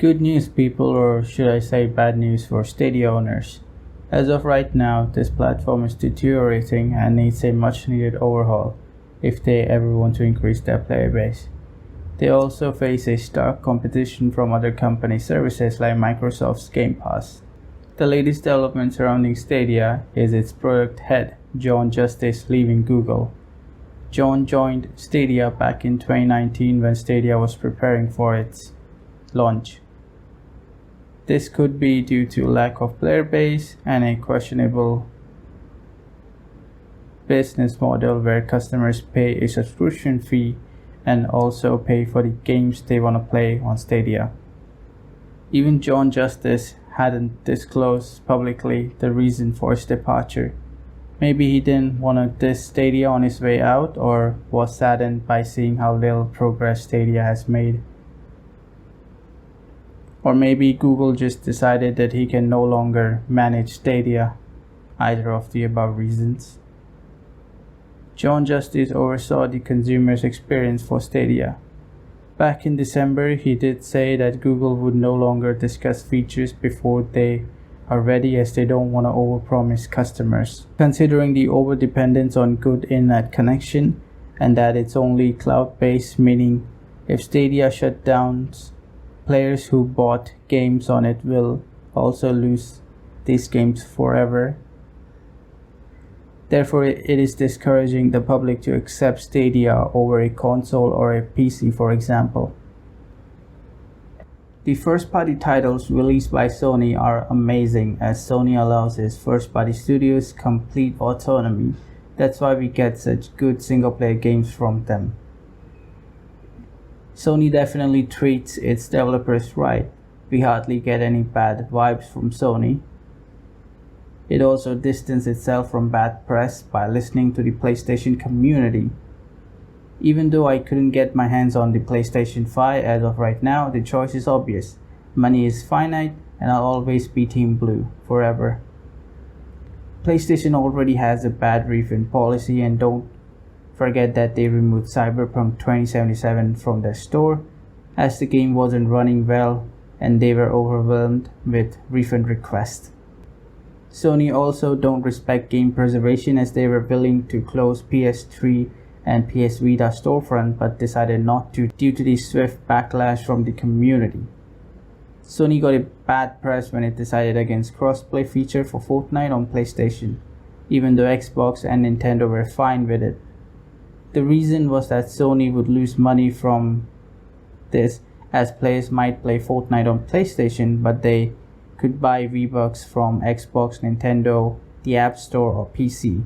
Good news, people, or should I say bad news for Stadia owners. As of right now, this platform is deteriorating and needs a much needed overhaul if they ever want to increase their player base. They also face a stark competition from other company services like Microsoft's Game Pass. The latest development surrounding Stadia is its product head, John Justice, leaving Google. John joined Stadia back in 2019 when Stadia was preparing for its launch. This could be due to lack of player base and a questionable business model where customers pay a subscription fee and also pay for the games they want to play on Stadia. Even John Justice hadn't disclosed publicly the reason for his departure. Maybe he didn't want to diss Stadia on his way out, or was saddened by seeing how little progress Stadia has made. Or maybe Google just decided that he can no longer manage Stadia, either of the above reasons. John Justice oversaw the consumer's experience for Stadia. Back in December, he did say that Google would no longer discuss features before they are ready, as they don't want to overpromise customers. Considering the overdependence on good internet connection and that it's only cloud-based, meaning if Stadia shut down, players who bought games on it will also lose these games forever. Therefore, it is discouraging the public to accept Stadia over a console or a PC, for example. The first-party titles released by Sony are amazing, as Sony allows its first-party studios complete autonomy. That's why we get such good single-player games from them. Sony definitely treats its developers right. We hardly get any bad vibes from Sony. It also distanced itself from bad press by listening to the PlayStation community. Even though I couldn't get my hands on the PlayStation 5 as of right now, the choice is obvious. Money is finite, and I'll always be Team Blue, forever. PlayStation already has a bad refund policy, and don't forget that they removed Cyberpunk 2077 from their store, as the game wasn't running well and they were overwhelmed with refund requests. Sony also don't respect game preservation, as they were willing to close PS3 and PS Vita storefront but decided not to due to the swift backlash from the community. Sony got a bad press when it decided against crossplay feature for Fortnite on PlayStation, even though Xbox and Nintendo were fine with it. The reason was that Sony would lose money from this, as players might play Fortnite on PlayStation, but they could buy V-Bucks from Xbox, Nintendo, the App Store, or PC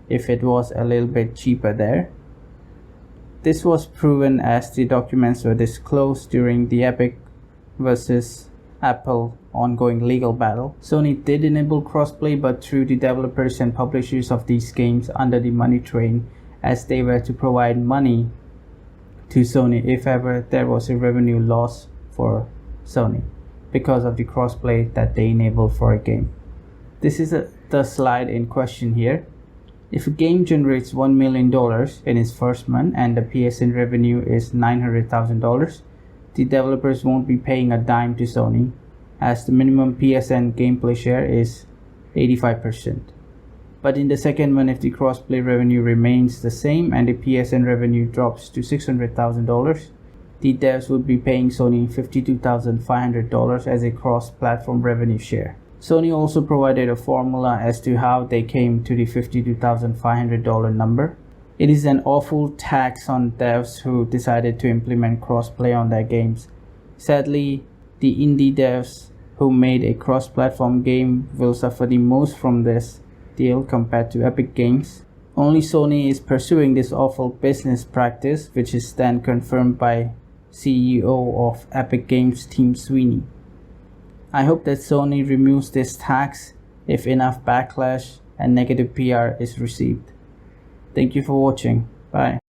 if it was a little bit cheaper there. This was proven as the documents were disclosed during the Epic vs Apple ongoing legal battle. Sony did enable crossplay, but threw the developers and publishers of these games under the money train, as they were to provide money to Sony if ever there was a revenue loss for Sony because of the crossplay that they enabled for a game. This is the slide in question here. If a game generates $1 million in its first month and the PSN revenue is $900,000, the developers won't be paying a dime to Sony, as the minimum PSN gameplay share is 85%. But in the second month, if the crossplay revenue remains the same and the PSN revenue drops to $600,000, the devs would be paying Sony $52,500 as a cross-platform revenue share. Sony also provided a formula as to how they came to the $52,500 number. It is an awful tax on devs who decided to implement crossplay on their games. Sadly, the indie devs who made a cross-platform game will suffer the most from this deal compared to Epic Games. Only Sony is pursuing this awful business practice, which is then confirmed by CEO of Epic Games, Tim Sweeney. I hope that Sony removes this tax if enough backlash and negative PR is received. Thank you for watching. Bye.